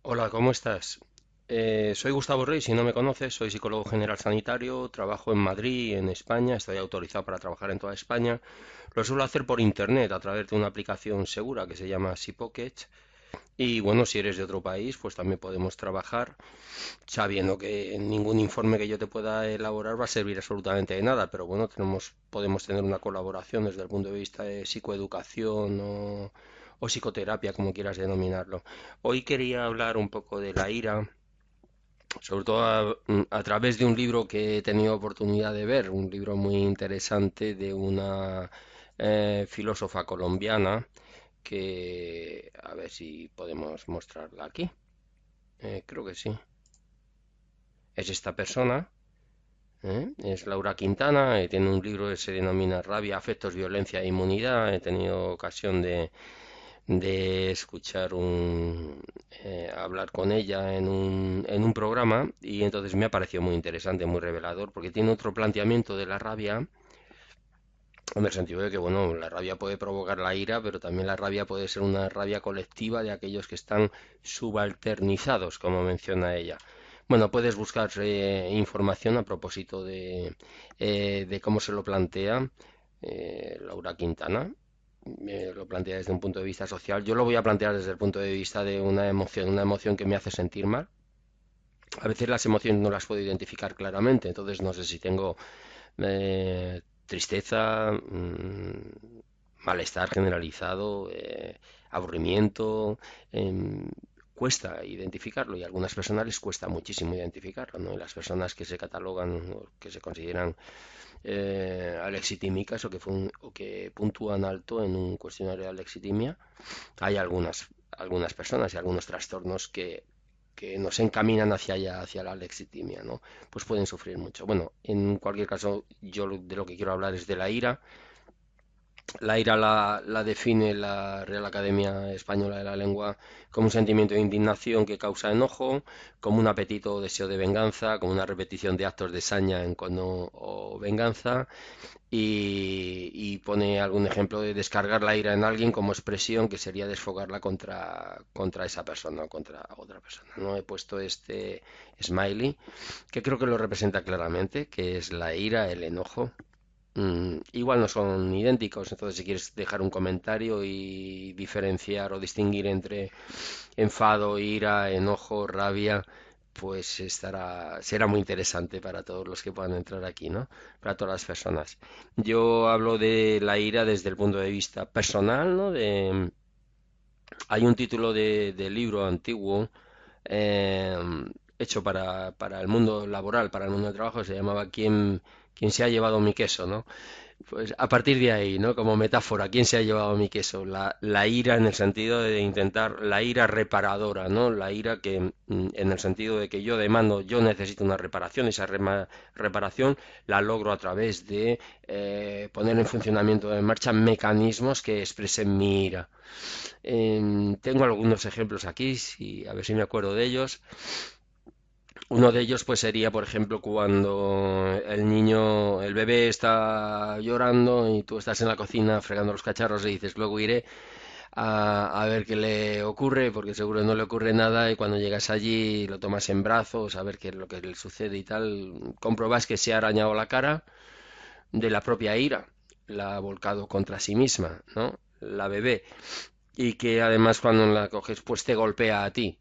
Hola, ¿cómo estás? Soy Gustavo Rey, si no me conoces, soy psicólogo general sanitario, trabajo en Madrid, en España, estoy autorizado para trabajar en toda España. Lo suelo hacer por internet a través de una aplicación segura que se llama Sipocket. Y bueno, si eres de otro país, pues también podemos trabajar sabiendo que ningún informe que yo te pueda elaborar va a servir absolutamente de nada, pero bueno, podemos tener una colaboración desde el punto de vista de psicoeducación o psicoterapia, como quieras denominarlo. Hoy quería hablar un poco de la ira, sobre todo a través de un libro que he tenido oportunidad de ver, un libro muy interesante de una filósofa colombiana que, a ver si podemos mostrarla aquí. Creo que sí. Es esta persona, es Laura Quintana, tiene un libro que se denomina Rabia, Afectos, Violencia e Inmunidad. He tenido ocasión de escuchar hablar con ella en un programa y entonces me ha parecido muy interesante, muy revelador, porque tiene otro planteamiento de la rabia, en el sentido de que, bueno, la rabia puede provocar la ira, pero también la rabia puede ser una rabia colectiva de aquellos que están subalternizados, como menciona ella. Bueno, puedes buscar información a propósito de cómo se lo plantea Laura Quintana. Lo plantea desde un punto de vista social. Yo lo voy a plantear desde el punto de vista de una emoción que me hace sentir mal. A veces las emociones no las puedo identificar claramente, entonces no sé si tengo tristeza, malestar generalizado, aburrimiento. Cuesta identificarlo y a algunas personas les cuesta muchísimo identificarlo, ¿no? Y las personas que se catalogan o que se consideran alexitímicas o que puntúan alto en un cuestionario de alexitimia, hay algunas personas y algunos trastornos que nos encaminan hacia allá, hacia la lexitimia, ¿no? Pues pueden sufrir mucho. Bueno, en cualquier caso, yo de lo que quiero hablar es de la ira. La ira la define la Real Academia Española de la Lengua como un sentimiento de indignación que causa enojo, como un apetito o deseo de venganza, como una repetición de actos de saña, encono o venganza, y pone algún ejemplo de descargar la ira en alguien como expresión que sería desfogarla contra esa persona o contra otra persona. No he puesto este smiley que creo que lo representa claramente, que es la ira, el enojo. Igual no son idénticos, entonces si quieres dejar un comentario y diferenciar o distinguir entre enfado, ira, enojo, rabia, pues será muy interesante para todos los que puedan entrar aquí, ¿no? Para todas las personas. Yo hablo de la ira desde el punto de vista personal, ¿no? Hay un título de libro antiguo eh, hecho para el mundo laboral, para el mundo del trabajo, se llamaba ¿Quién se ha llevado mi queso?, ¿no? Pues a partir de ahí, ¿no? Como metáfora, ¿quién se ha llevado mi queso? La ira en el sentido de intentar, la ira reparadora, ¿no? La ira que, en el sentido de que yo demando, yo necesito una reparación, esa reparación la logro a través de poner en funcionamiento, en marcha mecanismos que expresen mi ira. Tengo algunos ejemplos aquí, a ver si me acuerdo de ellos. Uno de ellos pues sería, por ejemplo, cuando el bebé está llorando y tú estás en la cocina fregando los cacharros y dices, luego iré a ver qué le ocurre, porque seguro no le ocurre nada y cuando llegas allí lo tomas en brazos a ver qué es lo que le sucede y tal, compruebas que se ha arañado la cara de la propia ira, la ha volcado contra sí misma, ¿no? La bebé. Y que además cuando la coges pues te golpea a ti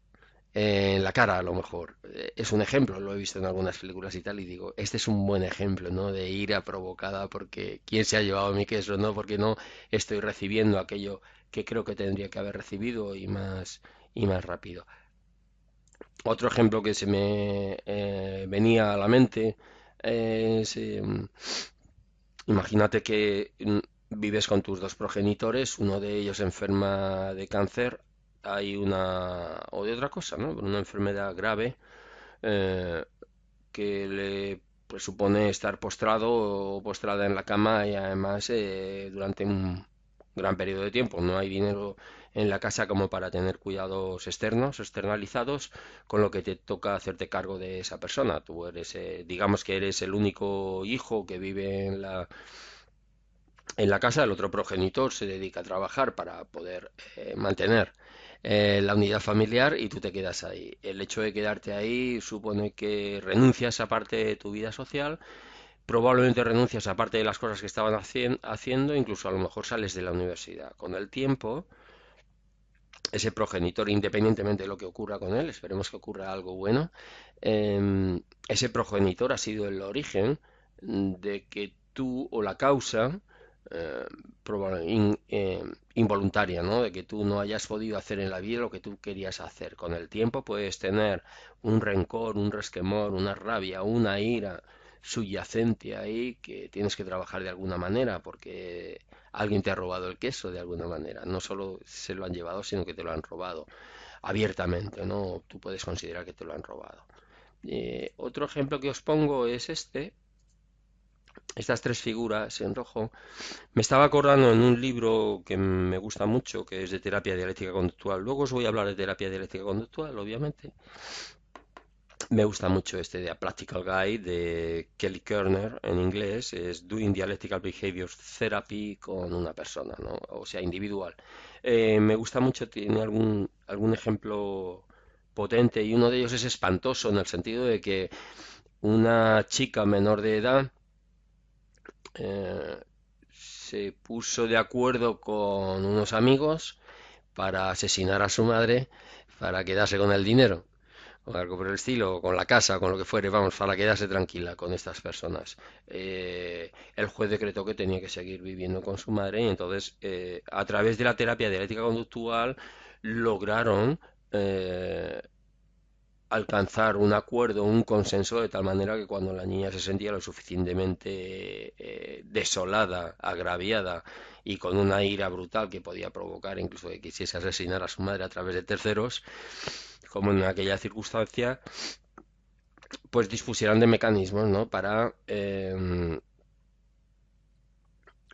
en la cara a lo mejor. Es un ejemplo, lo he visto en algunas películas y tal, y digo, este es un buen ejemplo, ¿no? De ira provocada porque quién se ha llevado mi queso, ¿no? Porque no estoy recibiendo aquello que creo que tendría que haber recibido y más rápido. Otro ejemplo que se me venía a la mente es, imagínate que vives con tus dos progenitores, uno de ellos enferma de cáncer, o de otra cosa, ¿no? Una enfermedad grave eh, que le presupone estar postrado o postrada en la cama y además durante un gran periodo de tiempo. No hay dinero en la casa como para tener cuidados externos, externalizados, con lo que te toca hacerte cargo de esa persona. Tú eres, digamos que eres el único hijo que vive en la casa, el otro progenitor se dedica a trabajar para poder mantener. la unidad familiar y tú te quedas ahí. El hecho de quedarte ahí supone que renuncias a parte de tu vida social, probablemente renuncias a parte de las cosas que estaban haciendo, incluso a lo mejor sales de la universidad. Con el tiempo, ese progenitor, independientemente de lo que ocurra con él, esperemos que ocurra algo bueno, ese progenitor ha sido el origen de que tú o la causa eh, involuntaria, ¿no? De que tú no hayas podido hacer en la vida lo que tú querías hacer. Con el tiempo puedes tener un rencor, un resquemor, una rabia, una ira subyacente ahí que tienes que trabajar de alguna manera porque alguien te ha robado el queso de alguna manera. No solo se lo han llevado, sino que te lo han robado abiertamente, ¿no? Tú puedes considerar que te lo han robado. Otro ejemplo que os pongo es estas tres figuras en rojo. Me estaba acordando en un libro que me gusta mucho, que es de terapia dialéctica conductual. Luego os voy a hablar de terapia dialéctica conductual, obviamente. Me gusta mucho este de A Practical Guide de Kelly Kerner en inglés, es Doing Dialectical Behavior Therapy con una persona, ¿no? O sea, individual. Me gusta mucho, tiene algún ejemplo potente y uno de ellos es espantoso en el sentido de que una chica menor de edad se puso de acuerdo con unos amigos para asesinar a su madre para quedarse con el dinero o algo por el estilo, o con la casa, con lo que fuere, vamos, para quedarse tranquila con estas personas. El juez decretó que tenía que seguir viviendo con su madre y entonces, a través de la terapia dialéctica conductual, lograron alcanzar un acuerdo, un consenso, de tal manera que cuando la niña se sentía lo suficientemente desolada, agraviada y con una ira brutal que podía provocar incluso que quisiese asesinar a su madre a través de terceros, como en aquella circunstancia, pues dispusieran de mecanismos, ¿no? Para,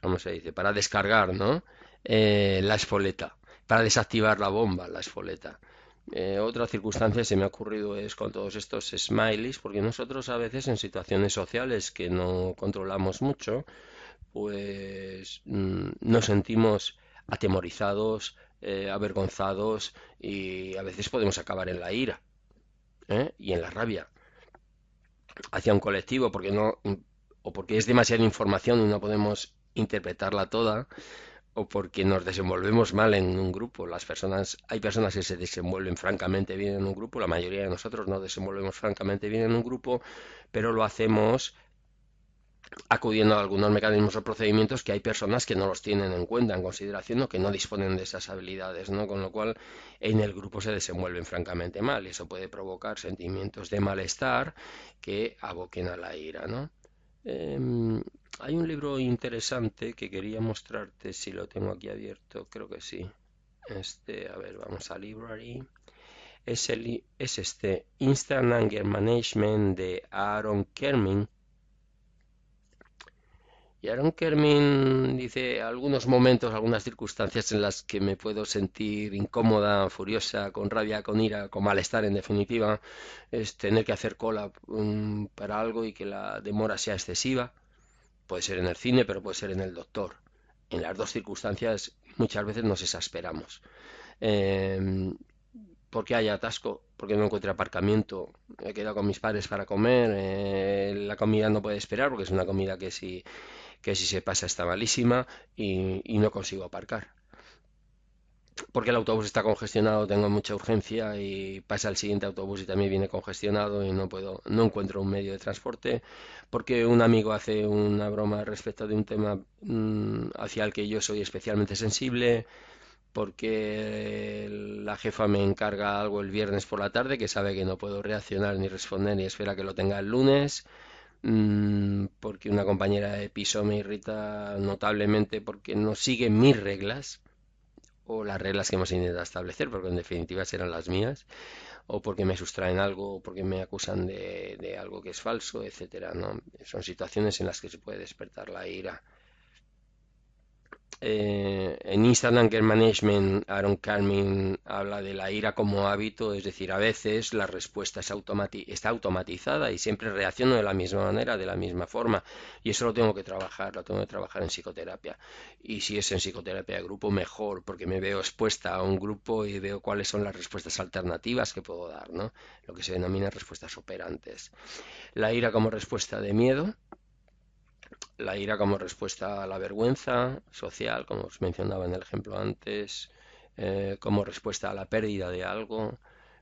¿cómo se dice? Para descargar, ¿no? La espoleta, para desactivar la bomba, la espoleta. Otra circunstancia que se me ha ocurrido es con todos estos smileys, porque nosotros a veces en situaciones sociales que no controlamos mucho, pues nos sentimos atemorizados, avergonzados y a veces podemos acabar en la ira, y en la rabia hacia un colectivo porque no o porque es demasiada información y no podemos interpretarla toda o porque nos desenvolvemos mal en un grupo. Hay personas que se desenvuelven francamente bien en un grupo, la mayoría de nosotros no desenvolvemos francamente bien en un grupo, pero lo hacemos acudiendo a algunos mecanismos o procedimientos que hay personas que no los tienen en cuenta, en consideración o que no disponen de esas habilidades, ¿no? Con lo cual en el grupo se desenvuelven francamente mal y eso puede provocar sentimientos de malestar que aboquen a la ira, ¿no? Hay un libro interesante que quería mostrarte si lo tengo aquí abierto, creo que sí. A ver, vamos a Library. Es este Instant Anger Management de Aaron Kermin. Y Aaron Kermin dice algunos momentos, algunas circunstancias en las que me puedo sentir incómoda, furiosa, con rabia, con ira, con malestar en definitiva, es tener que hacer cola para algo y que la demora sea excesiva. Puede ser en el cine, pero puede ser en el doctor. En las dos circunstancias muchas veces nos exasperamos. Eh, porque hay atasco, porque no encuentro aparcamiento, he quedado con mis padres para comer, la comida no puede esperar porque es una comida que si se pasa está malísima y no consigo aparcar. Porque el autobús está congestionado, tengo mucha urgencia y pasa el siguiente autobús y también viene congestionado y no encuentro un medio de transporte. Porque un amigo hace una broma respecto de un tema hacia el que yo soy especialmente sensible. Porque la jefa me encarga algo el viernes por la tarde que sabe que no puedo reaccionar ni responder y espera que lo tenga el lunes. Porque una compañera de piso me irrita notablemente porque no sigue mis reglas o las reglas que hemos intentado establecer, porque en definitiva serán las mías, o porque me sustraen algo, o porque me acusan de algo que es falso, etcétera, ¿no? Son situaciones en las que se puede despertar la ira. en Instant Anger Management, Aaron Carmin habla de la ira como hábito, es decir, a veces la respuesta está automatizada y siempre reacciono de la misma manera, de la misma forma, y eso lo tengo que trabajar en psicoterapia. Y si es en psicoterapia de grupo, mejor, porque me veo expuesta a un grupo y veo cuáles son las respuestas alternativas que puedo dar, ¿no? Lo que se denomina respuestas operantes. La ira como respuesta de miedo, la ira como respuesta a la vergüenza social, como os mencionaba en el ejemplo antes, como respuesta a la pérdida de algo,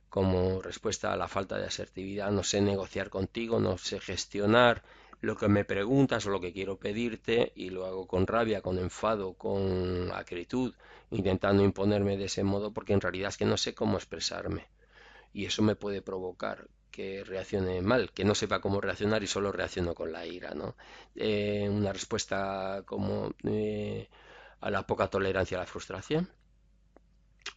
como respuesta a la falta de asertividad, no sé negociar contigo, no sé gestionar lo que me preguntas o lo que quiero pedirte y lo hago con rabia, con enfado, con acritud, intentando imponerme de ese modo porque en realidad es que no sé cómo expresarme y eso me puede provocar que reaccione mal, que no sepa cómo reaccionar y solo reacciono con la ira, ¿no? Una respuesta como a la poca tolerancia a la frustración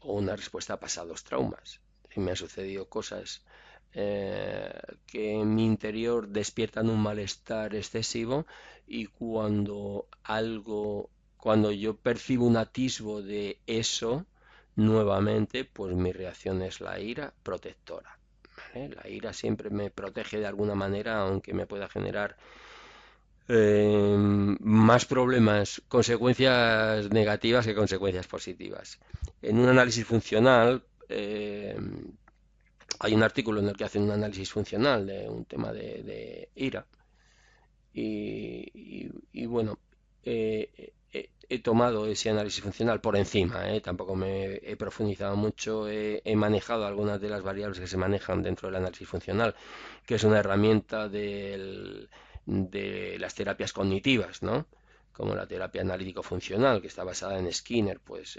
o una respuesta a pasados traumas. Si me han sucedido cosas que en mi interior despiertan un malestar excesivo y cuando yo percibo un atisbo de eso, nuevamente, pues mi reacción es la ira protectora. ¿Vale? La ira siempre me protege de alguna manera, aunque me pueda generar más problemas, consecuencias negativas que consecuencias positivas. En un análisis funcional, hay un artículo en el que hacen un análisis funcional de un tema de ira y bueno, he tomado ese análisis funcional por encima, tampoco me he profundizado mucho, he manejado algunas de las variables que se manejan dentro del análisis funcional, que es una herramienta de las terapias cognitivas, ¿no? Como la terapia analítico-funcional, que está basada en Skinner, pues,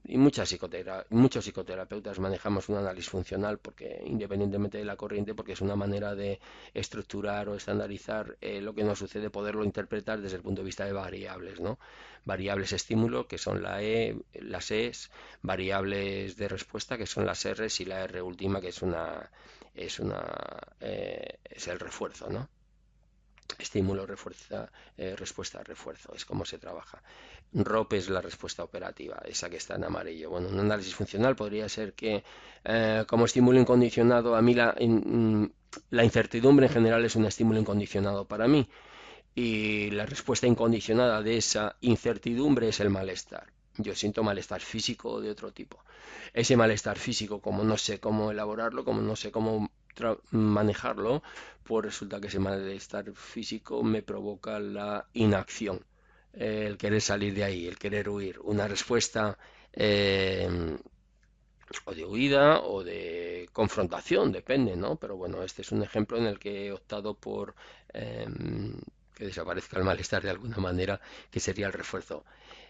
y muchos psicoterapeutas manejamos un análisis funcional porque, independientemente de la corriente, porque es una manera de estructurar o estandarizar lo que nos sucede, poderlo interpretar desde el punto de vista de variables, ¿no? Variables estímulo, que son las E's, variables de respuesta, que son las R's, y la R última, que es el refuerzo, ¿no? Estímulo, refuerza, respuesta, refuerzo, es como se trabaja. ROP es la respuesta operativa, esa que está en amarillo. Bueno, un análisis funcional podría ser que como estímulo incondicionado, a mí la incertidumbre en general es un estímulo incondicionado para mí y la respuesta incondicionada de esa incertidumbre es el malestar. Yo siento malestar físico o de otro tipo. Ese malestar físico, como no sé cómo elaborarlo, como no sé cómo manejarlo, pues resulta que ese malestar físico me provoca la inacción, el querer salir de ahí, el querer huir. Una respuesta o de huida o de confrontación, depende, ¿no? Pero bueno, este es un ejemplo en el que he optado por que desaparezca el malestar de alguna manera, que sería el refuerzo.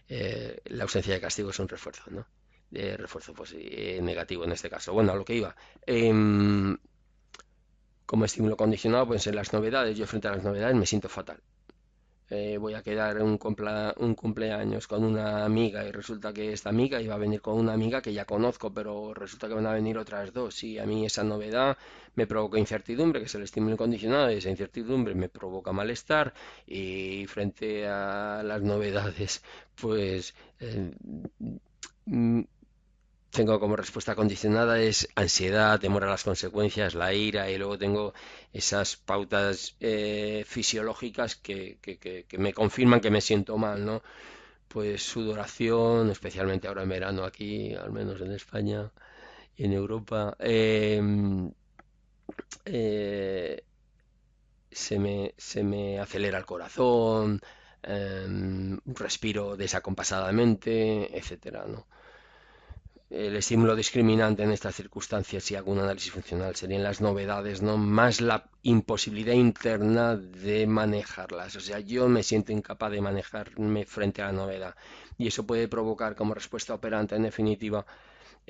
La ausencia de castigo es un refuerzo, ¿no? Refuerzo pues, negativo en este caso. Bueno, a lo que iba. Como estímulo condicionado pueden ser las novedades. Yo frente a las novedades me siento fatal. Voy a quedar un cumpleaños con una amiga y resulta que esta amiga iba a venir con una amiga que ya conozco, pero resulta que van a venir otras dos y a mí esa novedad me provoca incertidumbre, que es el estímulo incondicionado, y esa incertidumbre me provoca malestar y frente a las novedades, pues mm, tengo como respuesta condicionada es ansiedad, temor a las consecuencias, la ira y luego tengo esas pautas fisiológicas que me confirman que me siento mal, ¿no? Pues sudoración, especialmente ahora en verano aquí, al menos en España y en Europa, eh, se me acelera el corazón, respiro desacompasadamente, etcétera, ¿no? El estímulo discriminante en estas circunstancias y algún análisis funcional serían las novedades, ¿no? Más la imposibilidad interna de manejarlas. O sea, yo me siento incapaz de manejarme frente a la novedad. Y eso puede provocar como respuesta operante, en definitiva,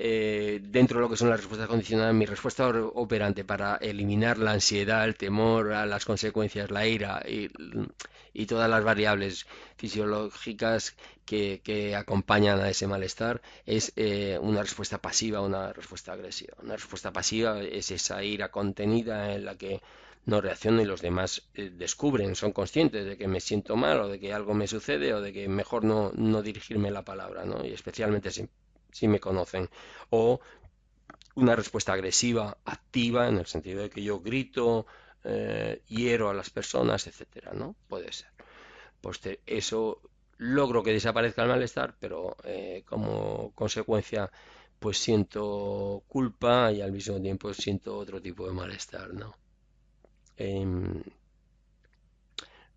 dentro de lo que son las respuestas condicionadas, mi respuesta operante para eliminar la ansiedad, el temor a las consecuencias, la ira y todas las variables fisiológicas que acompañan a ese malestar es una respuesta pasiva, una respuesta agresiva. Una respuesta pasiva es esa ira contenida en la que no reacciono y los demás descubren, son conscientes de que me siento mal o de que algo me sucede o de que mejor no dirigirme la palabra, ¿no? Y especialmente si me conocen. O una respuesta agresiva, activa, en el sentido de que yo grito, hiero a las personas, etcétera, ¿no? Puede ser. Pues eso logro que desaparezca el malestar, pero como consecuencia pues siento culpa y al mismo tiempo siento otro tipo de malestar, ¿no? Em,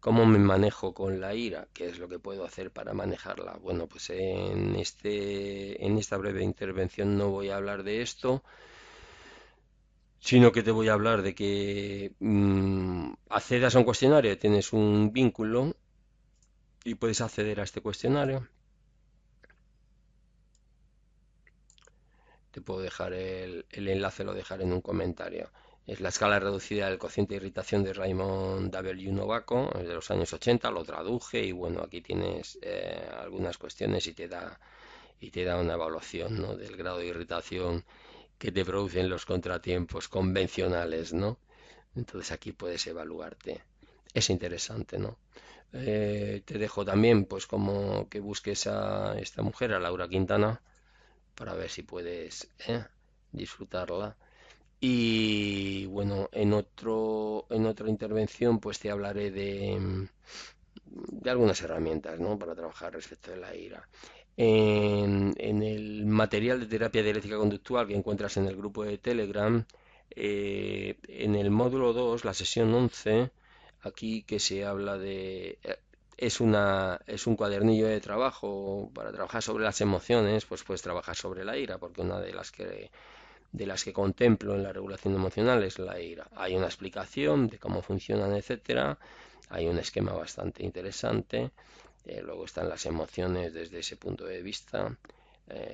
¿Cómo me manejo con la ira? ¿Qué es lo que puedo hacer para manejarla? Bueno, pues en esta breve intervención no voy a hablar de esto, sino que te voy a hablar de que accedas a un cuestionario, tienes un vínculo y puedes acceder a este cuestionario. Te puedo dejar el enlace, lo dejaré en un comentario. Es la escala reducida del cociente de irritación de Raymond W. Novaco, es de los años 80, lo traduje y bueno, aquí tienes algunas cuestiones y te da una evaluación, ¿no? Del grado de irritación que te producen los contratiempos convencionales, ¿no? Entonces aquí puedes evaluarte. Es interesante, ¿no? Te dejo también, pues, como que busques a esta mujer, a Laura Quintana, para ver si puedes disfrutarla. Y bueno, en otra intervención, pues te hablaré de algunas herramientas, ¿no? Para trabajar respecto de la ira. En el material de terapia dialéctica conductual que encuentras en el grupo de Telegram, en el módulo 2, la sesión 11, aquí que se habla de... es un cuadernillo de trabajo para trabajar sobre las emociones, pues puedes trabajar sobre la ira, porque una de las que contemplo en la regulación emocional es la ira. Hay una explicación de cómo funcionan, etcétera. Hay un esquema bastante interesante. Luego están las emociones desde ese punto de vista,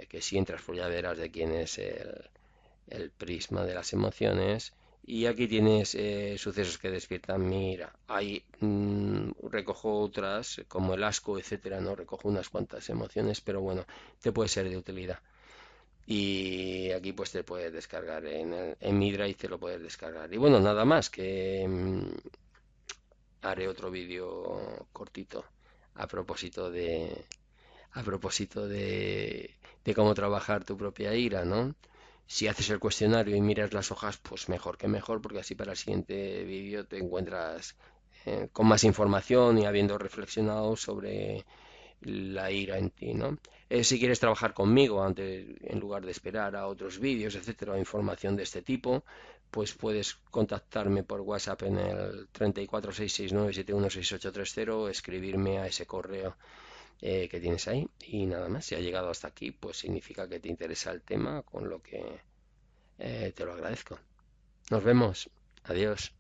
que si entras pues ya verás de quién es el prisma de las emociones. Y aquí tienes sucesos que despiertan mi ira. Ahí recojo otras, como el asco, etcétera. No recojo unas cuantas emociones, pero bueno, te puede ser de utilidad. Y aquí pues te puedes descargar en mi Drive, te lo puedes descargar. Y bueno, nada más, que haré otro vídeo cortito a propósito de cómo trabajar tu propia ira, ¿no? Si haces el cuestionario y miras las hojas, pues mejor que mejor, porque así para el siguiente vídeo te encuentras con más información y habiendo reflexionado sobre la ira en ti, ¿no? Si quieres trabajar conmigo antes, en lugar de esperar a otros vídeos, etcétera, o información de este tipo, pues puedes contactarme por WhatsApp en el 34669716830 o escribirme a ese correo que tienes ahí. Y nada más, si ha llegado hasta aquí, pues significa que te interesa el tema, con lo que te lo agradezco. Nos vemos. Adiós.